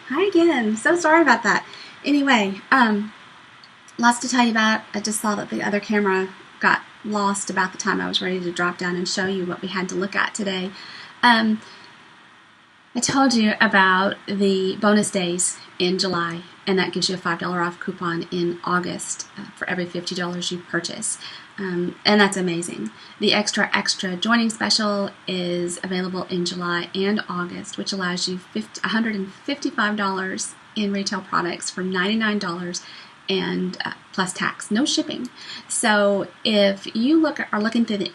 Hi again. So sorry about that. Anyway, lots to tell you about. I just saw that the other camera got lost about the time I was ready to drop down and show you what we had to look at today. Um, I told you about the bonus days in July, and that gives you a $5 off coupon in August for every $50 you purchase. And that's amazing. The extra joining special is available in July and August, which allows you $155 in retail products for $99 and plus tax, no shipping. So if you are looking through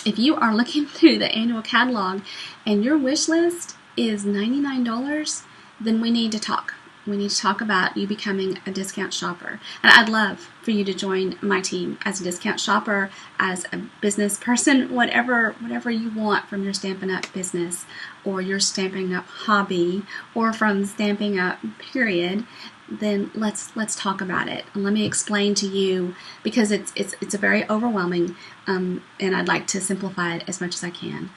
if you are looking through the annual catalog and your wish list is $99, then we need to talk. We need to talk about you becoming a discount shopper. And I'd love for you to join my team as a discount shopper, as a business person, whatever you want from your Stampin' Up! Business or your Stampin' Up! Hobby or from Stampin' Up! Period. Then let's talk about it. And let me explain to you, because it's a very overwhelming, and I'd like to simplify it as much as I can.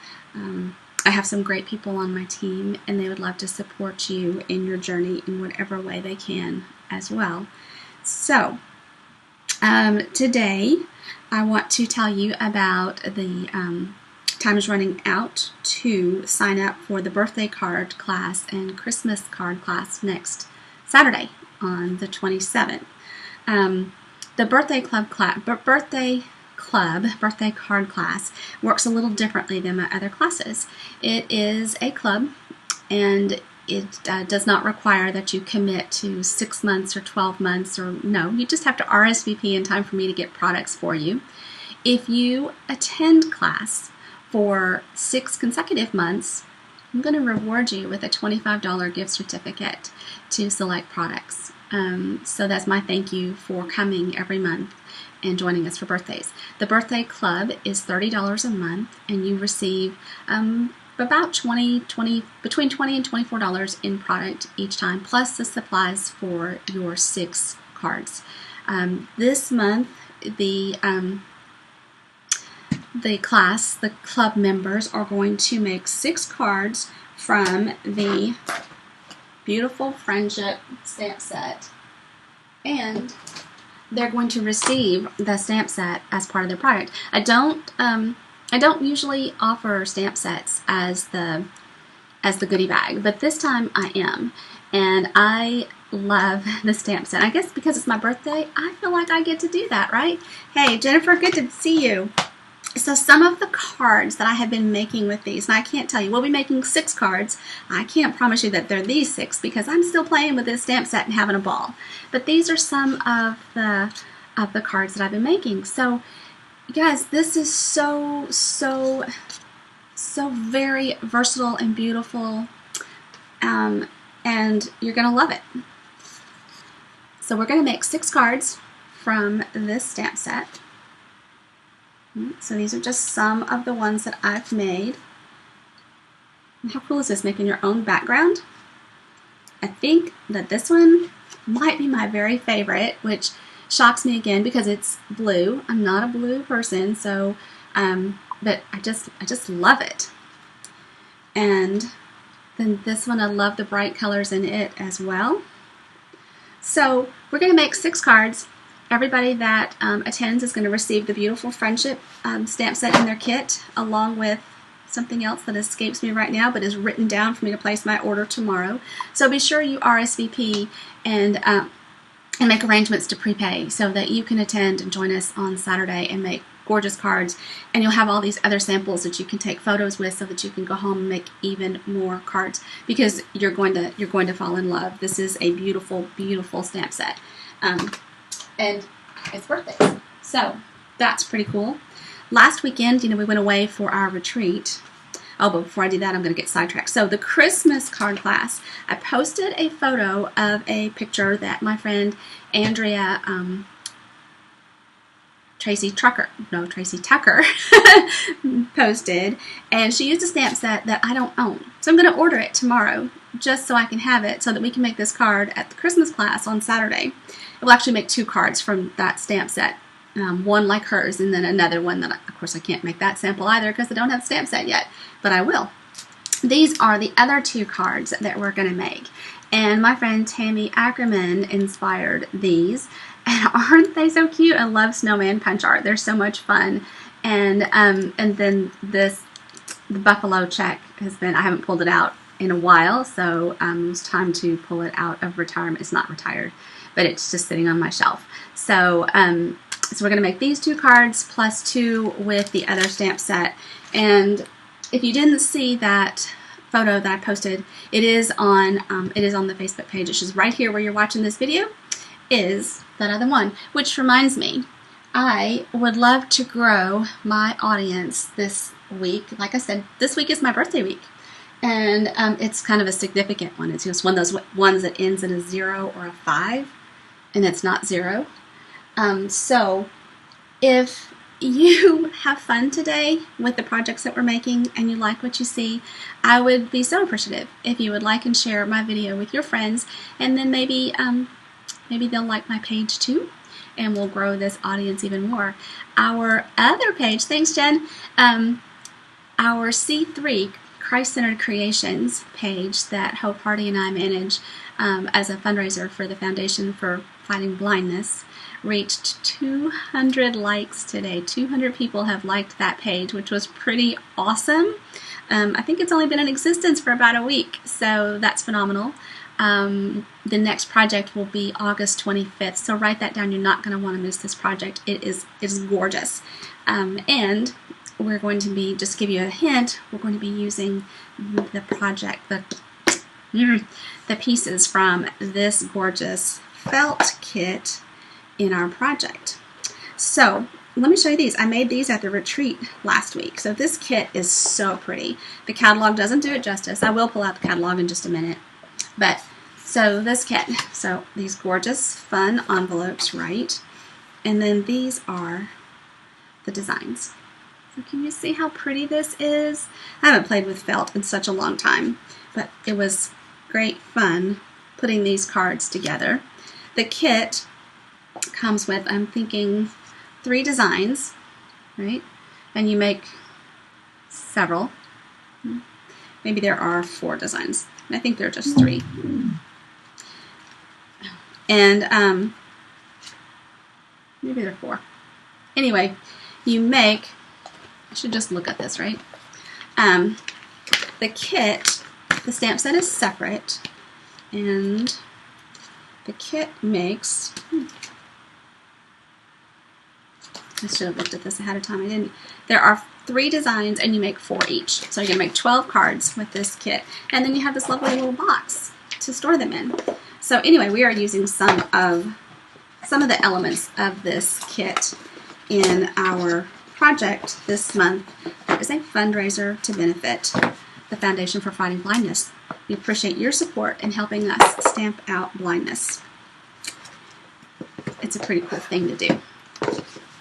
I have some great people on my team, and they would love to support you in your journey in whatever way they can as well. So today I want to tell you about the time is running out to sign up for the birthday card class and Christmas card class next Saturday on the 27th. The birthday card class works a little differently than my other classes. It is a club, and it does not require that you commit to 6 months or 12 months, or no, you just have to RSVP in time for me to get products for you. If you attend class for 6 consecutive months, I'm going to reward you with a $25 gift certificate to select products. So that's my thank you for coming every month and joining us for birthdays. The birthday club is $30 a month, and you receive about between $20 and $24 in product each time, plus the supplies for your 6 cards. This month, the club members are going to make 6 cards from the beautiful Friendship stamp set, and they're going to receive the stamp set as part of their product. I don't usually offer stamp sets as the goodie bag, but this time I am, and I love the stamp set. I guess because it's my birthday, I feel like I get to do that, right? Hey, Jennifer, good to see you. So some of the cards that I have been making with these, and I can't tell you, we'll be making 6 cards. I can't promise you that they're these 6 because I'm still playing with this stamp set and having a ball. But these are some of the cards that I've been making. So guys, this is so very versatile and beautiful, and you're going to love it. So we're going to make 6 cards from this stamp set. So these are just some of the ones that I've made. And how cool is this, making your own background? I think that this one might be my very favorite, which shocks me again because it's blue. I'm not a blue person, so but I just love it. And then this one, I love the bright colors in it as well. So we're going to make 6 cards. Everybody that attends is going to receive the beautiful Friendship stamp set in their kit, along with something else that escapes me right now, but is written down for me to place my order tomorrow. So be sure you RSVP and make arrangements to prepay so that you can attend and join us on Saturday and make gorgeous cards. And you'll have all these other samples that you can take photos with, so that you can go home and make even more cards, because you're going to fall in love. This is a beautiful, beautiful stamp set. And it's birthdays. So that's pretty cool. Last weekend, we went away for our retreat. Oh, but before I do that, I'm going to get sidetracked. So the Christmas card class, I posted a photo of a picture that my friend Andrea Tracy Tucker posted, and she used a stamp set that I don't own. So I'm going to order it tomorrow just so I can have it, so that we can make this card at the Christmas class on Saturday. We'll actually make 2 cards from that stamp set, one like hers, and then another one that, of course, I can't make that sample either because I don't have the stamp set yet, but I will. these are the other two cards that we're going to make. And my friend Tammy Ackerman inspired these. And aren't they so cute? I love snowman punch art. They're so much fun. And then the buffalo check has been, I haven't pulled it out in a while, so it's time to pull it out of retirement. It's not retired, but it's just sitting on my shelf. So so we're going to make these two cards plus two with the other stamp set. And if you didn't see that photo that I posted, it is on the Facebook page. It's just right here where you're watching this video is that other one. Which reminds me, I would love to grow my audience this week. Like I said, this week is my birthday week. And it's kind of a significant one. It's just one of those ones that ends in a 0 or a 5, and it's not 0. So if you have fun today with the projects that we're making and you like what you see, I would be so appreciative if you would like and share my video with your friends, and then maybe they'll like my page too, and we'll grow this audience even more. Our other page, thanks Jen, our C3 Christ-Centered Creations page that Hope Hardy and I manage as a fundraiser for the Foundation for Fighting Blindness, reached 200 likes today. 200 people have liked that page, which was pretty awesome. I think it's only been in existence for about a week, so that's phenomenal. The next project will be August 25th, so write that down. You're not going to want to miss this project. It is gorgeous. And we're going to be, just to give you a hint, we're going to be using the project, the pieces from this gorgeous felt kit in our project. So let me show you these. I made these at the retreat last week. So this kit is so pretty. The catalog doesn't do it justice. I will pull out the catalog in just a minute. But so this kit, so these gorgeous fun envelopes, right? And then these are the designs. So can you see how pretty this is? I haven't played with felt in such a long time, but it was great fun putting these cards together. The kit comes with, I'm thinking, 3 designs, right? And you make several. Maybe there are 4 designs. I think there are just 3. And maybe there are 4. Anyway, you make, I should just look at this, right? The kit, the stamp set is separate, and the kit makes, I should have looked at this ahead of time. I didn't. There are 3 designs, and you make 4 each. So you're going to make 12 cards with this kit. And then you have this lovely little box to store them in. So anyway, we are using some of the elements of this kit in our project this month. It is a fundraiser to benefit the Foundation for Fighting Blindness. We appreciate your support in helping us stamp out blindness. It's a pretty cool thing to do.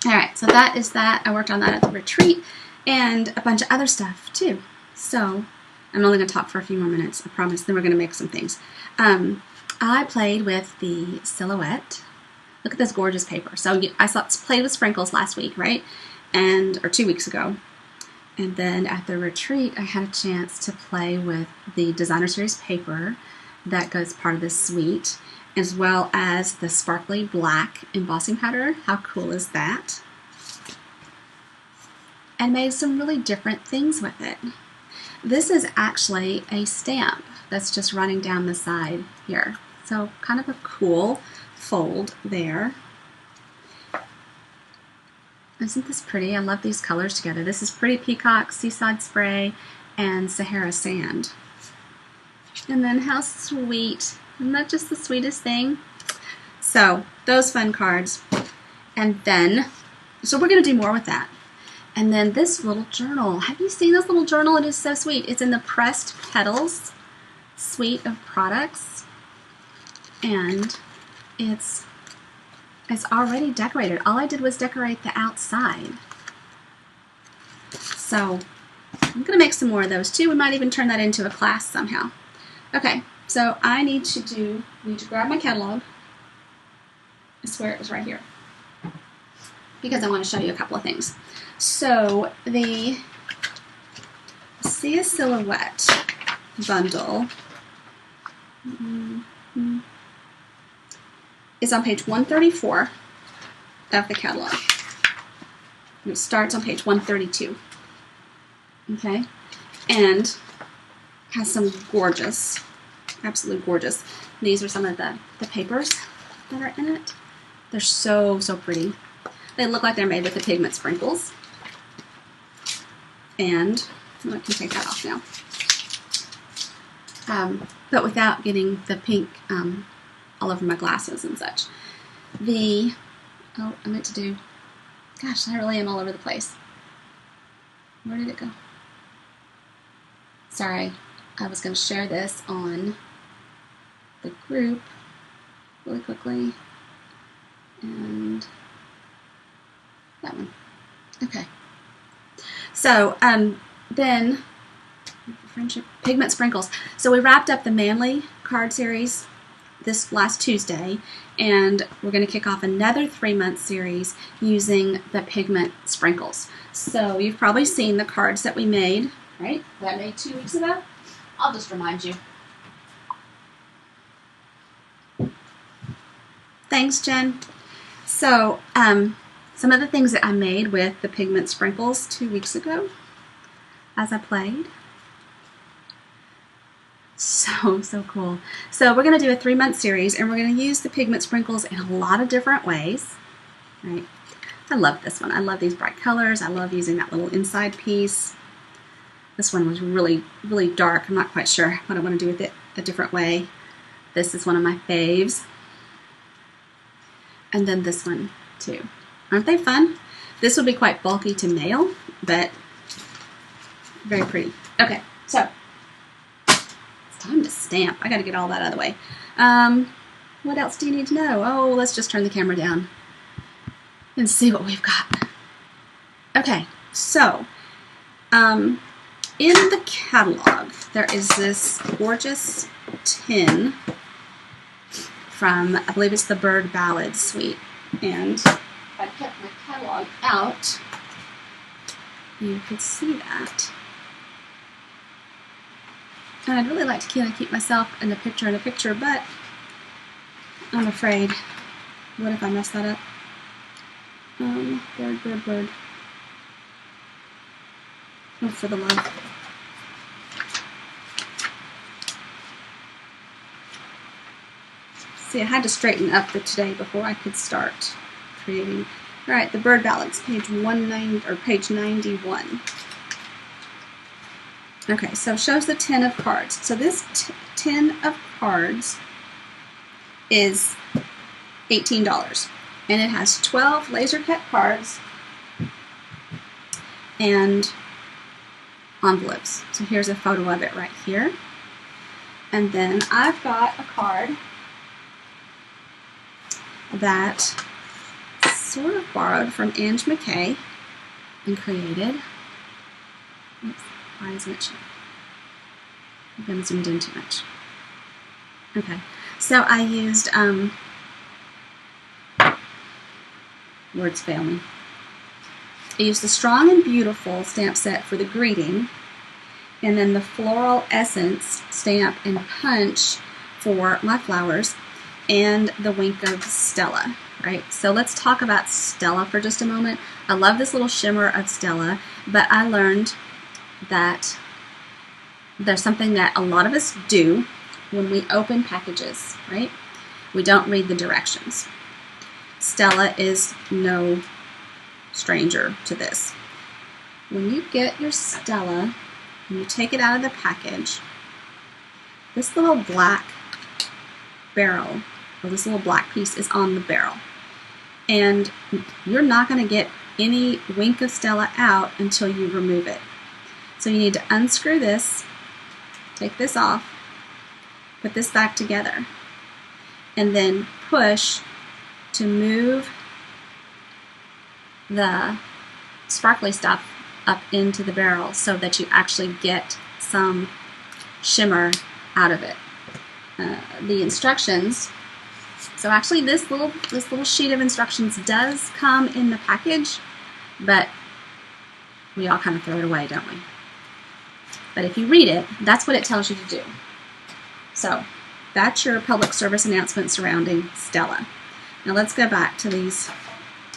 All right, so that is that. I worked on that at the retreat and a bunch of other stuff too. So I'm only going to talk for a few more minutes, I promise. Then we're going to make some things. I played with the silhouette. Look at this gorgeous paper. So I played with sprinkles last week, right? Or 2 weeks ago. And then at the retreat, I had a chance to play with the Designer Series paper that goes part of this suite, as well as the sparkly black embossing powder. How cool is that? And made some really different things with it. This is actually a stamp that's just running down the side here. So kind of a cool fold there. Isn't this pretty? I love these colors together. This is Pretty Peacock, Seaside Spray, and Sahara Sand. And then how sweet. Isn't that just the sweetest thing? So those fun cards. And then, so we're going to do more with that. And then this little journal. Have you seen this little journal? It is so sweet. It's in the Pressed Petals suite of products. And it's already decorated. All I did was decorate the outside. So I'm going to make some more of those too. We might even turn that into a class somehow. Okay, so I need to grab my catalog. I swear it was right here, because I want to show you a couple of things. So the See a Silhouette bundle is on page 134 of the catalog. And it starts on page 132. Okay? And has some gorgeous, absolutely gorgeous. These are some of the papers that are in it. They're so, so pretty. They look like they're made with the pigment sprinkles. And I can take that off now. But without getting the pink all over my glasses and such. I meant to do, gosh, I really am all over the place. Where did it go? Sorry, I was going to share this on the group really quickly. And that one. Okay. So, then, Friendship, Pigment Sprinkles. So we wrapped up the Manly card series this last Tuesday, and we're going to kick off another 3-month series using the Pigment Sprinkles. So you've probably seen the cards that we made, right? That I made 2 weeks ago. I'll just remind you. Thanks, Jen. So, some of the things that I made with the Pigment Sprinkles 2 weeks ago as I played. So cool. So we're going to do a 3-month series, and we're going to use the Pigment Sprinkles in a lot of different ways. Right? I love this one. I love these bright colors. I love using that little inside piece. This one was really, really dark. I'm not quite sure what I want to do with it a different way. This is one of my faves. And then this one too. Aren't they fun? This will be quite bulky to nail, but very pretty. Okay, so it's time to stamp. I got to get all that out of the way. What else do you need to know? Oh, let's just turn the camera down and see what we've got. Okay, so in the catalog, there is this gorgeous tin from, I believe it's the Bird Ballad Suite. And if I kept my catalog out, you could see that. And I'd really like to kind of keep myself in the picture, but I'm afraid, what if I mess that up? Bird. Oh, for the love. See, I had to straighten up for today before I could start creating. All right, the Bird Ballads, page 91. Okay, so it shows the tin of cards. So this tin of cards is $18, and it has 12 laser cut cards and envelopes. So here's a photo of it right here. And then I've got a card that sort of borrowed from Ange McKay and created. Oops, why isn't it showing? I've been zoomed in too much. Okay, so I used, words fail me. I used the Strong and Beautiful stamp set for the greeting, and then the Floral Essence stamp and punch for my flowers, and the Wink of Stella, right? So let's talk about Stella for just a moment. I love this little shimmer of Stella, but I learned that there's something that a lot of us do when we open packages, right? We don't read the directions. Stella is no stranger to this. When you get your Stella and you take it out of the package, this little black barrel, or this little black piece, is on the barrel. And you're not going to get any Wink of Stella out until you remove it. So you need to unscrew this, take this off, put this back together, and then push to move the sparkly stuff up into the barrel so that you actually get some shimmer out of it. The instructions, so actually this little sheet of instructions does come in the package, but we all kind of throw it away, don't we? But if you read it, that's what it tells you to do. So that's your public service announcement surrounding Stella. Now let's go back to these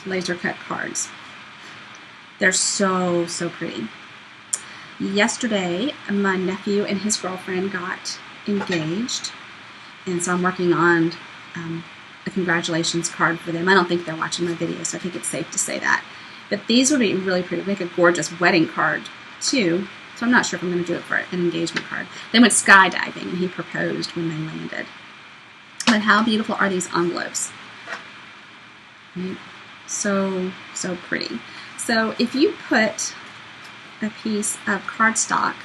laser cut cards. They're so, so pretty. Yesterday, my nephew and his girlfriend got engaged, and so I'm working on a congratulations card for them. I don't think they're watching my video, so I think it's safe to say that. But these would be really pretty. Make a gorgeous wedding card, too. So I'm not sure if I'm going to do it for an engagement card. They went skydiving, and he proposed when they landed. But how beautiful are these envelopes? Right? So, so pretty. So if you put a piece of cardstock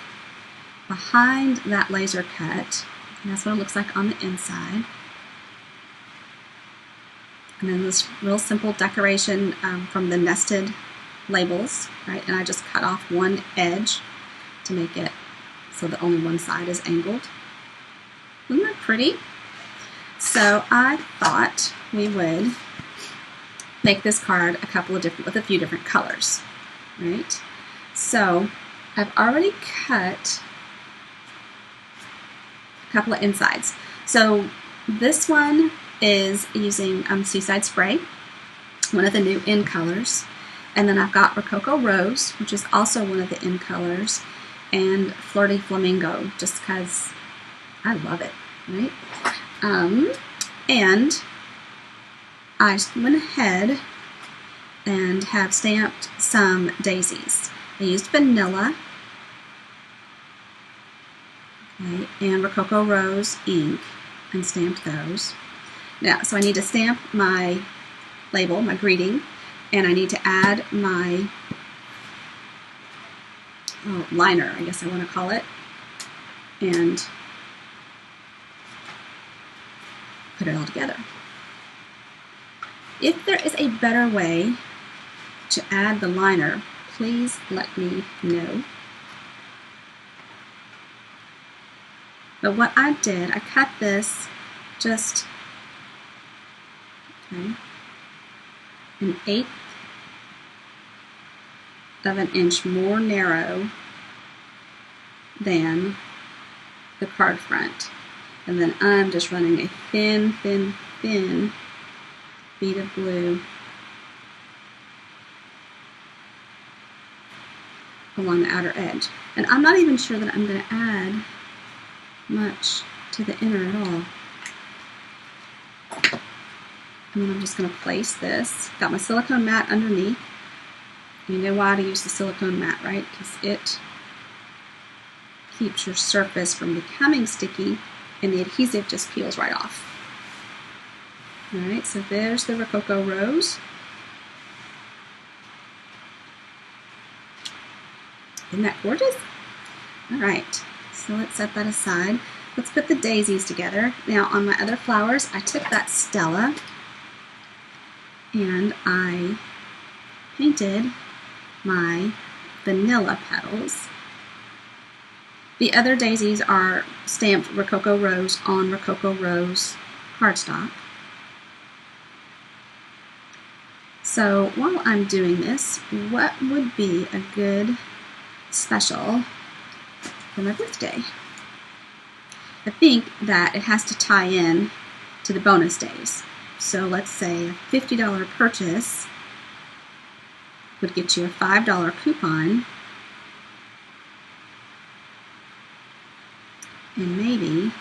behind that laser cut, and that's what it looks like on the inside. And then this real simple decoration from the nested labels, right? And I just cut off one edge to make it so that only one side is angled. Isn't that pretty? So I thought we would make this card with a few different colors, right? So I've already cut a couple of insides. So this one is using Seaside Spray, one of the new in colors. And then I've got Rococo Rose, which is also one of the in colors, and Fleur de Flamingo, just because I love it, right? And I went ahead and have stamped some daisies. I used vanilla, okay, and Rococo Rose ink and stamped those. Now, so I need to stamp my label, my greeting, and I need to add my liner, I guess I want to call it, and put it all together. If there is a better way to add the liner, please let me know. But what I did, I cut this just an 1/8 of an inch more narrow than the card front. And then I'm just running a thin, thin, thin bead of glue along the outer edge. And I'm not even sure that I'm going to add much to the inner at all. And then I'm just going to place this. Got my silicone mat underneath. You know why to use the silicone mat, right? Because it keeps your surface from becoming sticky, and the adhesive just peels right off. Alright, so there's the Rococo Rose. Isn't that gorgeous? Alright, so let's set that aside. Let's put the daisies together. Now on my other flowers, I took that Stella and I painted my vanilla petals. The other daisies are stamped Rococo Rose on Rococo Rose cardstock. So while I'm doing this, what would be a good special for my birthday? I think that it has to tie in to the bonus days. So let's say a $50 purchase would get you a $5 coupon, and maybe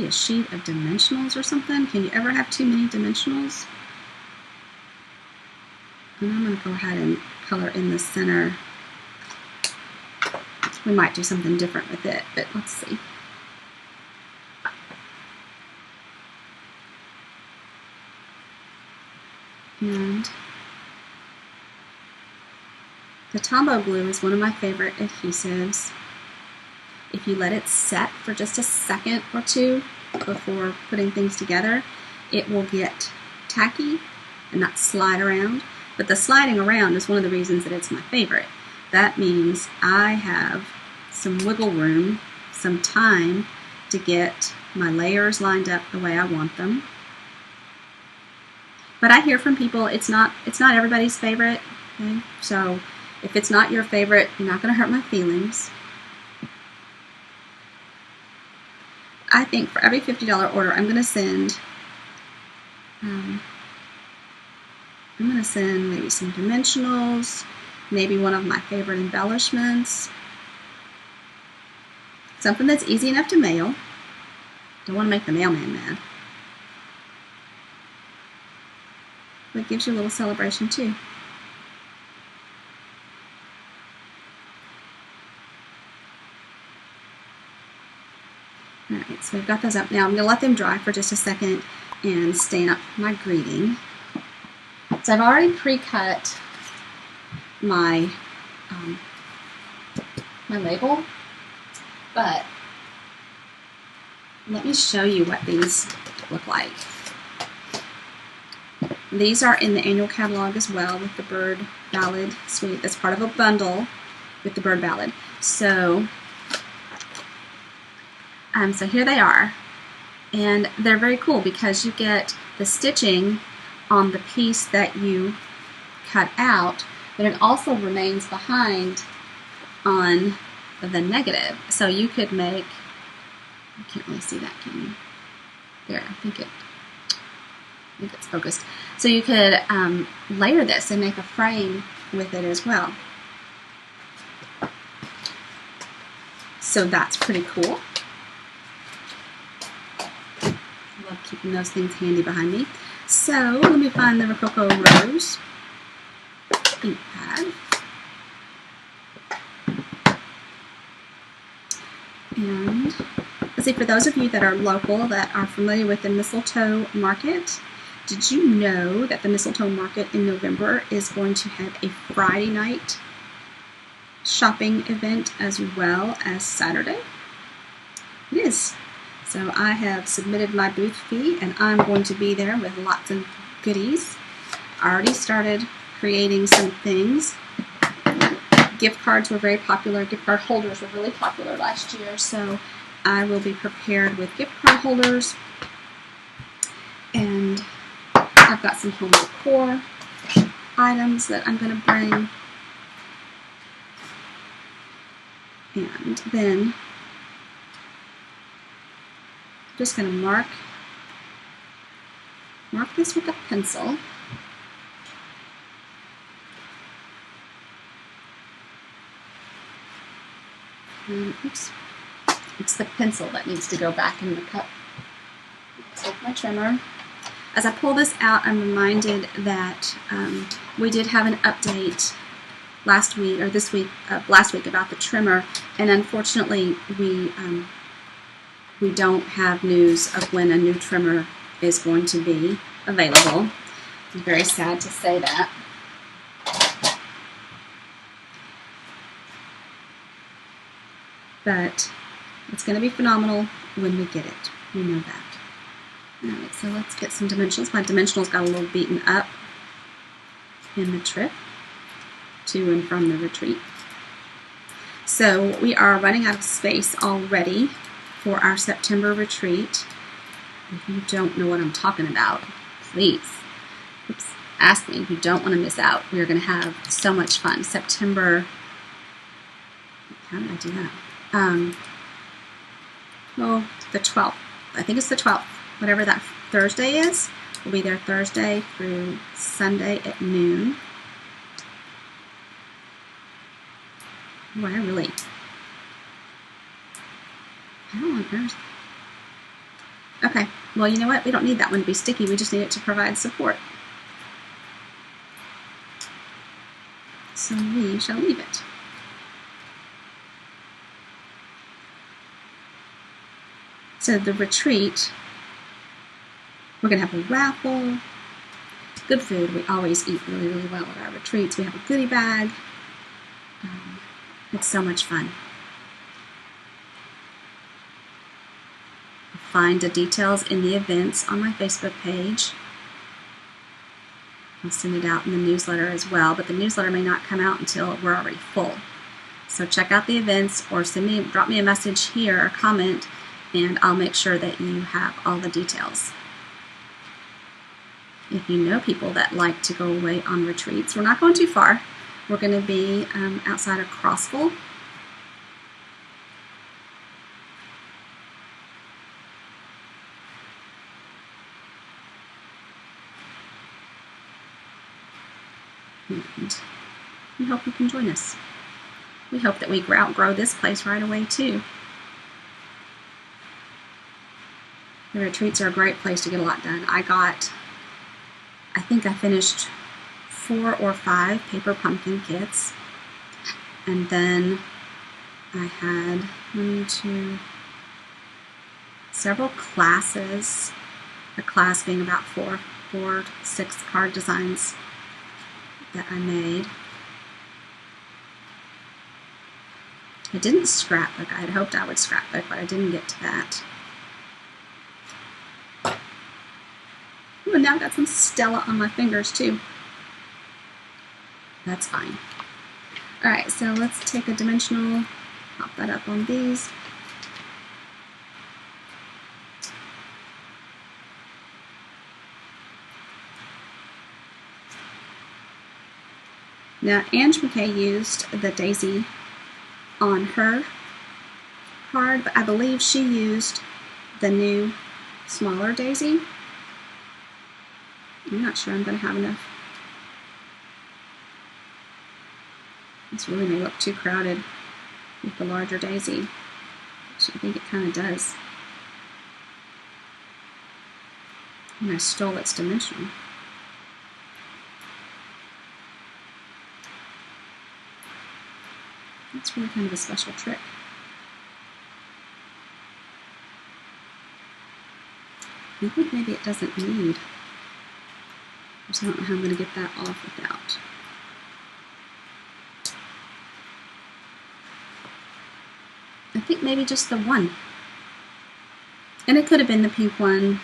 a sheet of dimensionals or something. Can you ever have too many dimensionals? And I'm going to go ahead and color in the center. We might do something different with it, but let's see. And the Tombow glue is one of my favorite adhesives. If you let it set for just a second or two before putting things together, it will get tacky and not slide around. But the sliding around is one of the reasons that it's my favorite. That means I have some wiggle room, some time to get my layers lined up the way I want them. But I hear from people it's not everybody's favorite. Okay? So If it's not your favorite, you're not going to hurt my feelings. I think for every $50 order, I'm going to send maybe some dimensionals, maybe one of my favorite embellishments, something that's easy enough to mail. Don't want to make the mailman mad. But it gives you a little celebration too. Alright, so we've got those up. Now I'm going to let them dry for just a second and stain up my greeting. So I've already pre-cut my my label, but let me show you what these look like. These are in the annual catalog as well with the Bird Ballad Suite. That's part of a bundle with the Bird Ballad. So here they are, and they're very cool because you get the stitching on the piece that you cut out, but it also remains behind on the negative. So you could make, you can't really see that, can you? There, I think it's focused. So you could layer this and make a frame with it as well. So that's pretty cool. Love keeping those things handy behind me. So let me find the Rococo Rose ink pad. And let's see, for those of you that are local, that are familiar with the Mistletoe Market, did you know that the Mistletoe Market in November is going to have a Friday night shopping event as well as Saturday? It is. So I have submitted my booth fee, and I'm going to be there with lots of goodies. I already started creating some things. Gift cards were very popular. Gift card holders were really popular last year, so I will be prepared with gift card holders. And I've got some home decor items that I'm going to bring. And then I'm just going to mark this with a pencil. And, oops, it's the pencil that needs to go back in the cup. Take my trimmer. As I pull this out, I'm reminded that we did have an update last week about the trimmer, and unfortunately we don't have news of when a new trimmer is going to be available. I'm very sad to say that. But it's going to be phenomenal when we get it. We know that. Alright, so let's get some dimensionals. My dimensionals got a little beaten up in the trip to and from the retreat. So we are running out of space already for our September retreat. If you don't know what I'm talking about, please ask me. You don't want to miss out. We're going to have so much fun. September, how did I do that? The 12th. I think it's the 12th. Whatever that Thursday is. We'll be there Thursday through Sunday at noon. Oh, I don't want Thursday. Okay, well, you know what? We don't need that one to be sticky. We just need it to provide support. So we shall leave it. So the retreat, we're going to have a raffle, good food. We always eat really, really well at our retreats. We have a goodie bag. It's so much fun. Find the details in the events on my Facebook page. I'll send it out in the newsletter as well, but the newsletter may not come out until we're already full. So check out the events or drop me a message here or comment, and I'll make sure that you have all the details. If you know people that like to go away on retreats, we're not going too far. We're going to be outside of Crossville. And we hope you can join us. We hope that we outgrow this place right away too. The retreats are a great place to get a lot done. I think I finished 4 or 5 paper pumpkin kits. And then I had several classes. A class being about 4 to 6 card designs that I made. I didn't scrapbook. I had hoped I would scrapbook, but I didn't get to that. Ooh, and now I've got some Stella on my fingers too. That's fine. Alright, so let's take a dimensional, pop that up on these. Now, Ange McKay used the daisy on her card, but I believe she used the new, smaller daisy. I'm not sure I'm going to have enough. This really may look too crowded with the larger daisy, which I think it kind of does. And I stole its dimensional. That's really kind of a special trick. I think maybe it doesn't need. I just don't know how I'm going to get that off without. I think maybe just the one. And it could have been the pink one.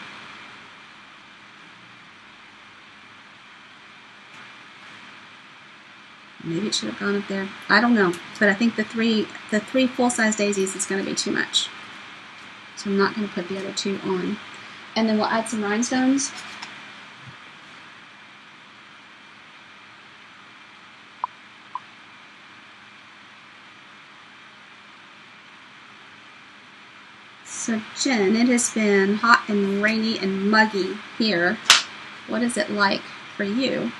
Maybe it should have gone up there. I don't know. But I think the three full-size daisies is going to be too much. So I'm not going to put the other 2 on. And then we'll add some rhinestones. So Jen, it has been hot and rainy and muggy here. What is it like for you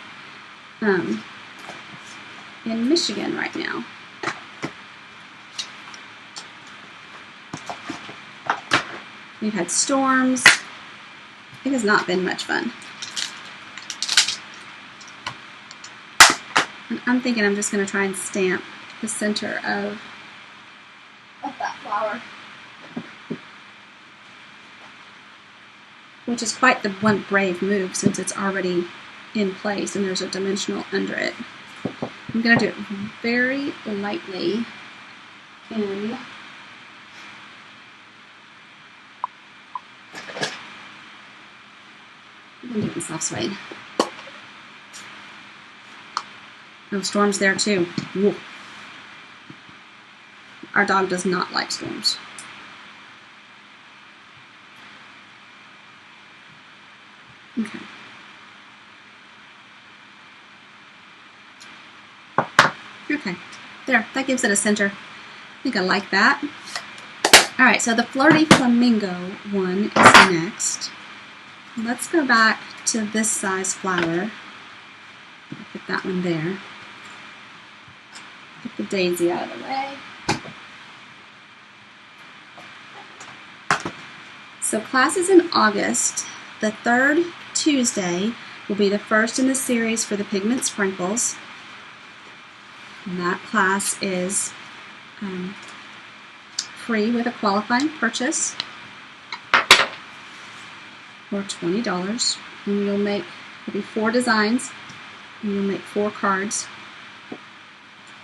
in Michigan right now? We've had storms. It has not been much fun. And I'm thinking I'm just going to try and stamp the center of that flower, which is quite the one brave move since it's already in place and there's a dimensional under it. I'm going to do it very lightly in I'm doing soft suede. Oh, storms there too. Whoa. Our dog does not like storms. Okay. Okay. There. That gives it a center. I think I like that. Alright, so the Flirty Flamingo one is next. Let's go back to this size flower. Put that one there. Get the daisy out of the way. So class is in August. The 3rd Tuesday will be the first in the series for the Pigment Sprinkles. And that class is free with a qualifying purchase for $20. And you'll make, there'll be 4 designs, and you'll make 4 cards,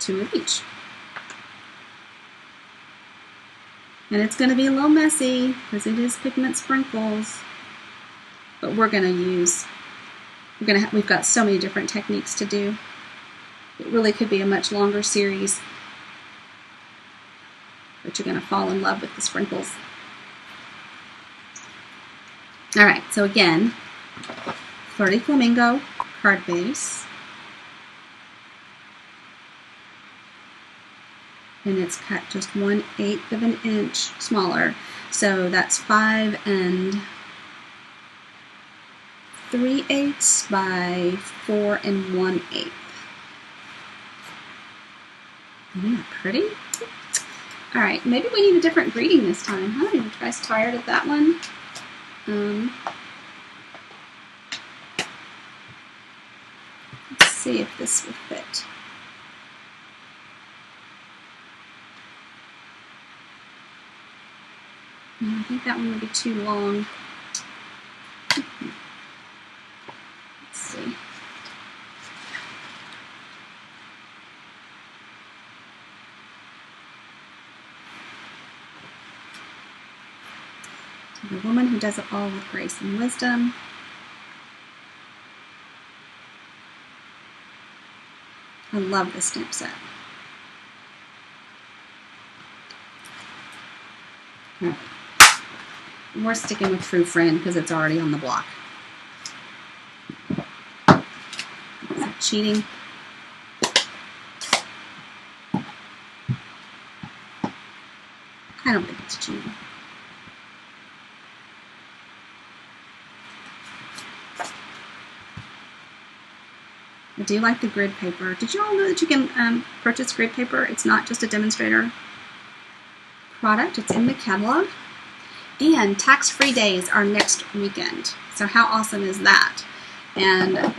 2 of each. And it's going to be a little messy because it is Pigment Sprinkles, but we're we've got so many different techniques to do. It really could be a much longer series, but you're going to fall in love with the sprinkles. Alright, so again, Flirty Flamingo card base. and it's cut just 1/8 of an inch smaller. So that's 5 3/8 by 4 1/8. Isn't that pretty? All right, maybe we need a different greeting this time, huh? You guys tired of that one? Let's see if this will fit. I think that one would be too long. Let's see. So the woman who does it all with grace and wisdom. I love this stamp set. All right. We're sticking with True Friend because it's already on the block. Is that cheating? I don't think it's cheating. I do like the grid paper. Did you all know that you can purchase grid paper? It's not just a demonstrator product. It's in the catalog. And tax-free days are next weekend. So how awesome is that? And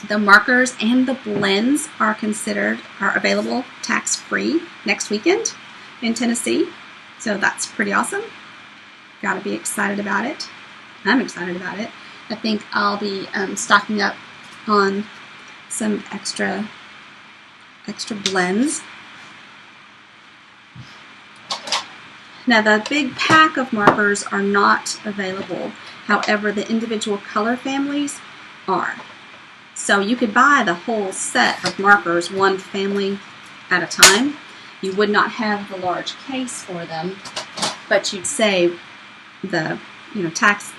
the markers and the blends are available tax-free next weekend in Tennessee. So that's pretty awesome. Got to be excited about it. I'm excited about it. I think I'll be stocking up on some extra blends. Now the big pack of markers are not available. However, the individual color families are. So you could buy the whole set of markers, one family at a time. You would not have the large case for them, but you'd save the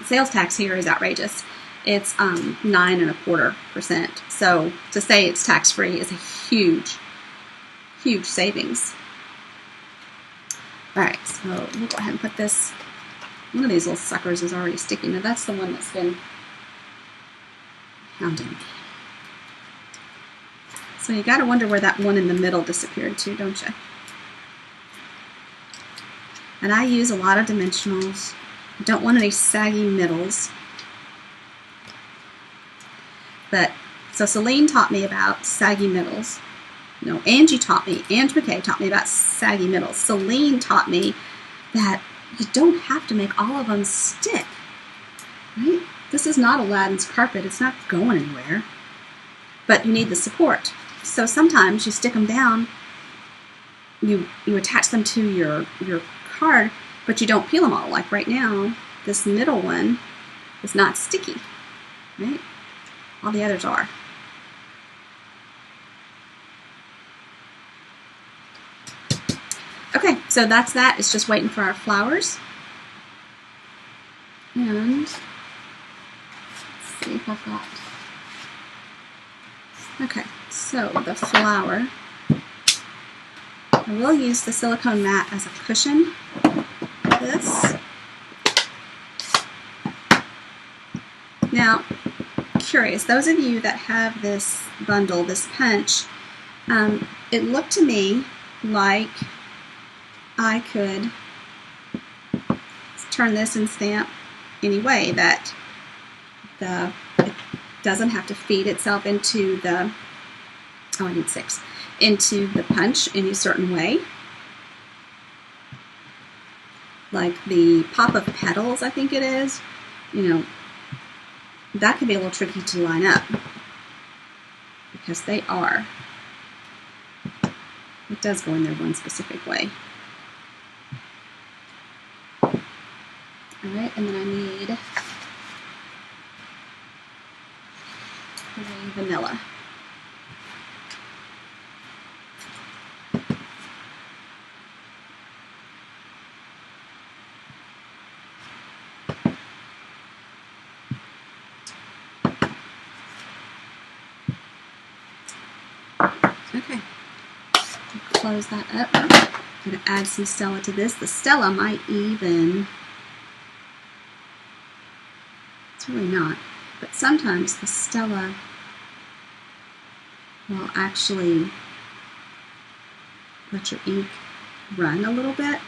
sales tax here is outrageous. It's 9.25%. So to say it's tax-free is a huge, huge savings. All right, so we'll go ahead and put this. One of these little suckers is already sticky. Now that's the one that's been hounding me. So you got to wonder where that one in the middle disappeared to, don't you? And I use a lot of dimensionals. I don't want any saggy middles. But so Celine taught me about saggy middles. No, Angie McKay taught me about saggy middles. Celine taught me that you don't have to make all of them stick, right? This is not Aladdin's carpet. It's not going anywhere. But you need the support. So sometimes you stick them down, you attach them to your card, but you don't peel them all. Like right now, this middle one is not sticky, right? All the others are. Okay, so that's that. It's just waiting for our flowers. And let's see if I've got. Okay, so the flower. I will use the silicone mat as a cushion. This. Now, curious, those of you that have this bundle, this punch, it looked to me like I could turn this and stamp any way that it doesn't have to feed itself into the, oh, I need 6, into the punch any certain way. Like the pop of petals, I think it is, that could be a little tricky to line up because they are. It does go in there one specific way. All right, and then I need vanilla. Okay. close that up. I'm going to add some Stella to this. The Stella might even, it's really not, but sometimes the Stella will actually let your ink run a little bit,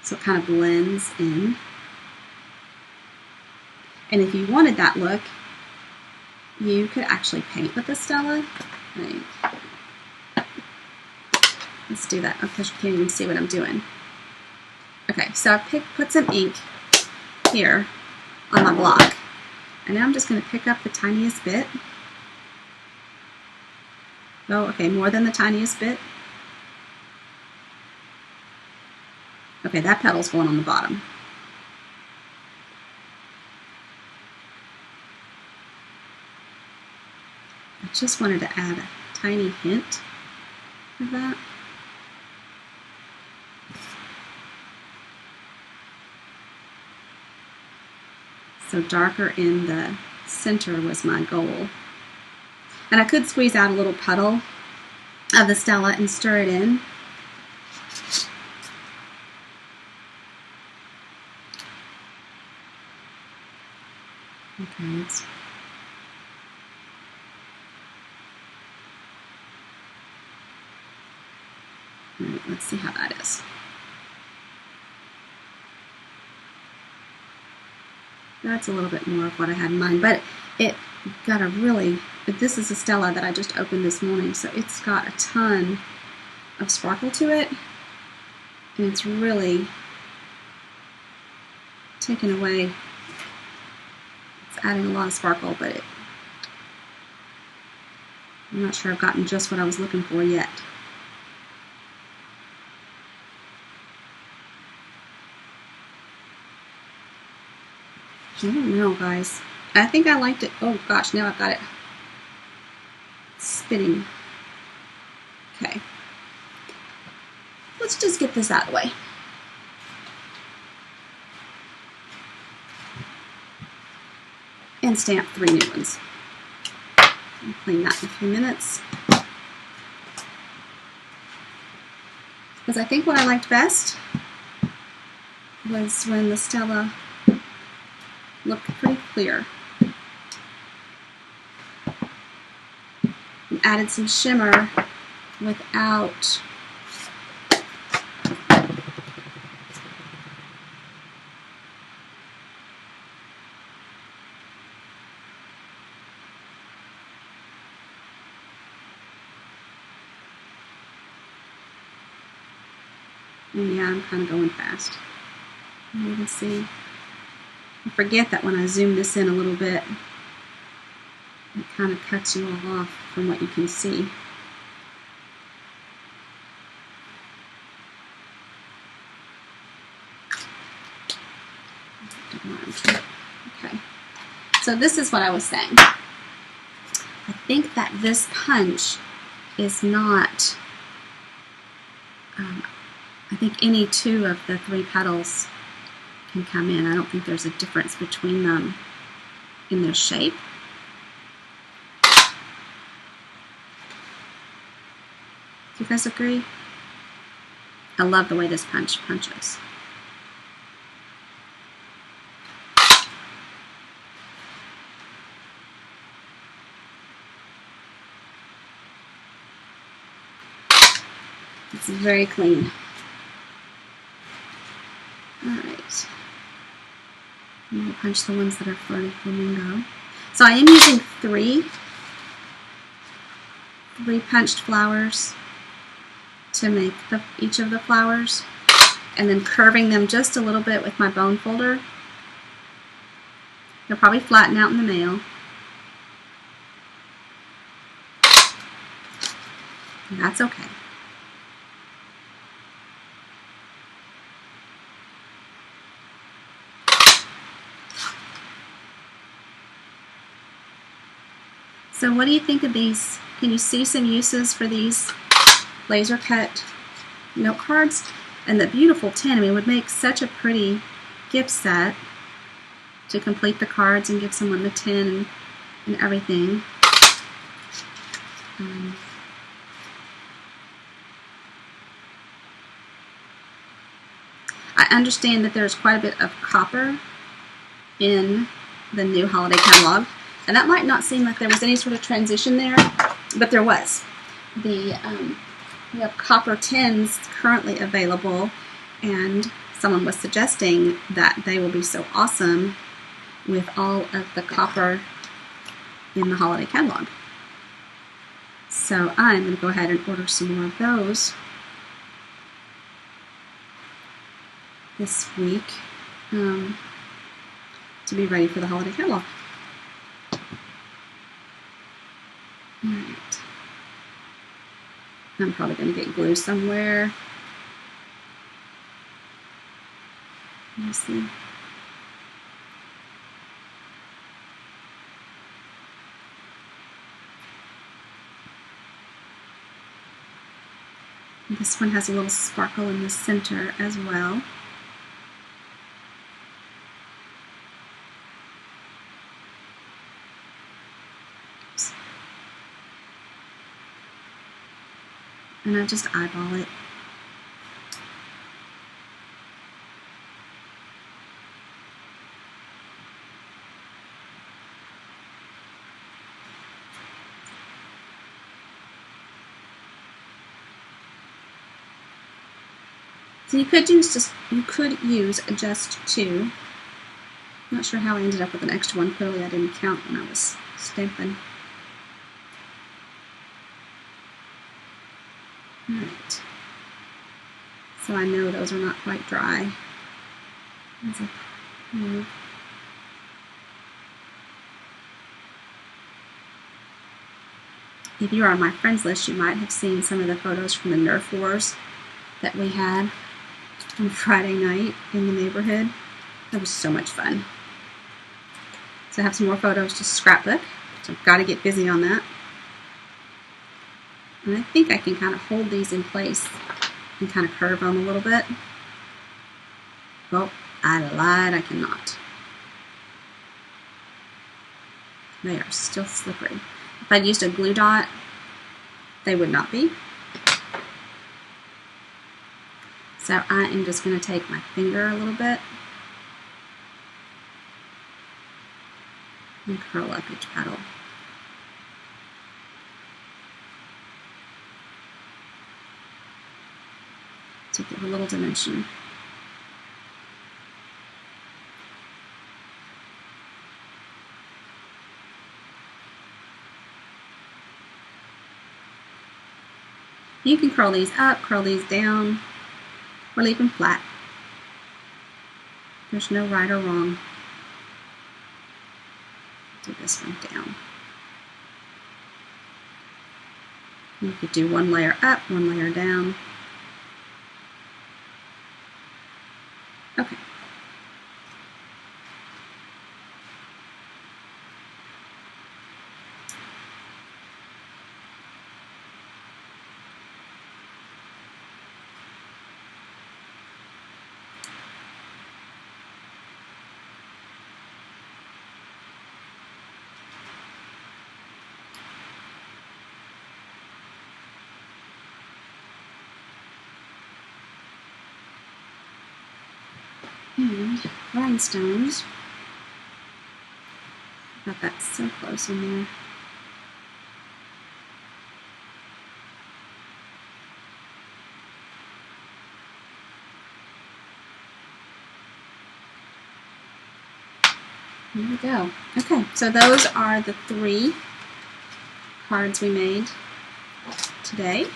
so it kind of blends in. And if you wanted that look, you could actually paint with the Stella. Let's do that because you can't even see what I'm doing. Okay, so I put some ink here on my block, and now I'm just going to pick up the tiniest bit. Oh, okay, more than the tiniest bit. Okay, that petal's going on the bottom. I just wanted to add a tiny hint of that. So darker in the center was my goal. And I could squeeze out a little puddle of the Stella and stir it in. Okay, let's see how that is. That's a little bit more of what I had in mind, but it got a really, this is a Stella that I just opened this morning, so it's got a ton of sparkle to it, and it's really taken away, it's adding a lot of sparkle, but I'm not sure I've gotten just what I was looking for yet. I don't know, guys. I think I liked it. Oh gosh, now I've got it spinning. Okay. Let's just get this out of the way. And stamp 3 new ones. I'll clean that in a few minutes. Because I think what I liked best was when the Stella looked pretty clear. And added some shimmer without and yeah, I'm kind of going fast. You can see. I forget that when I zoom this in a little bit, it kind of cuts you all off from what you can see. Okay, so this is what I was saying. I think that this punch is not, I think any 2 of the 3 petals can come in. I don't think there's a difference between them in their shape. Do you guys agree? I love the way this punch punches. It's very clean. Alright. I'm going to punch the ones that are Flirty Flamingo. So I am using 3 punched flowers to make each of the flowers, and then curving them just a little bit with my bone folder. They'll probably flatten out in the mail. And that's okay. So what do you think of these? Can you see some uses for these laser cut note cards? And the beautiful tin, I mean, it would make such a pretty gift set to complete the cards and give someone the tin and everything. I understand that there's quite a bit of copper in the new holiday catalog, and that might not seem like there was any sort of transition there, but there was. We have copper tins currently available, and someone was suggesting that they will be so awesome with all of the copper in the holiday catalog. So I'm going to go ahead and order some more of those this week to be ready for the holiday catalog. Alright. I'm probably going to get glue somewhere. Let me see. This one has a little sparkle in the center as well. Oops. And I just eyeball it. So you could use just two. I'm not sure how I ended up with an extra one. Clearly I didn't count when I was stamping. Alright. So I know those are not quite dry. If you are on my friends list, you might have seen some of the photos from the Nerf Wars that we had on Friday night in the neighborhood. That was so much fun. So I have some more photos to scrapbook, so I've got to get busy on that. And I think I can kind of hold these in place and kind of curve them a little bit. Well, I lied, I cannot. They are still slippery. If I'd used a glue dot, they would not be. So I am just going to take my finger a little bit and curl up each petal. To give a little dimension. You can curl these up, curl these down, or leave them flat. There's no right or wrong. Do this one down. You could do one layer up, one layer down. Okay. And rhinestones. Got that so close in there. There we go. Okay, so those are the 3 cards we made today.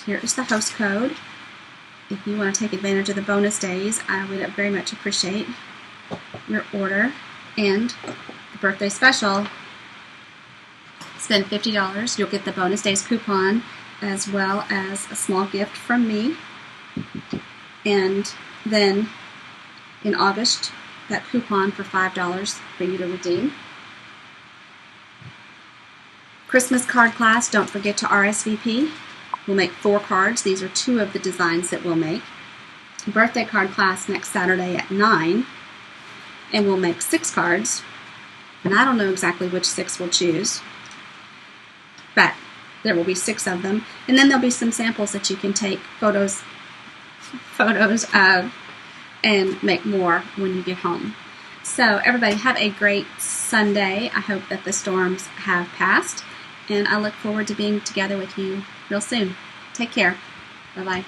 Here is the host code. If you want to take advantage of the bonus days, I would very much appreciate your order. And the birthday special, spend $50. You'll get the bonus days coupon as well as a small gift from me. And then in August, that coupon for $5 for you to redeem. Christmas card class, don't forget to RSVP. We'll make 4 cards. These are 2 of the designs that we'll make. Birthday card class next Saturday at 9. And we'll make 6 cards. And I don't know exactly which 6 we'll choose. But There will be 6 of them, and then there'll be some samples that you can take photos of and make more when you get home. So everybody have a great Sunday. I hope that the storms have passed, and I look forward to being together with you real soon. Take care. Bye-bye.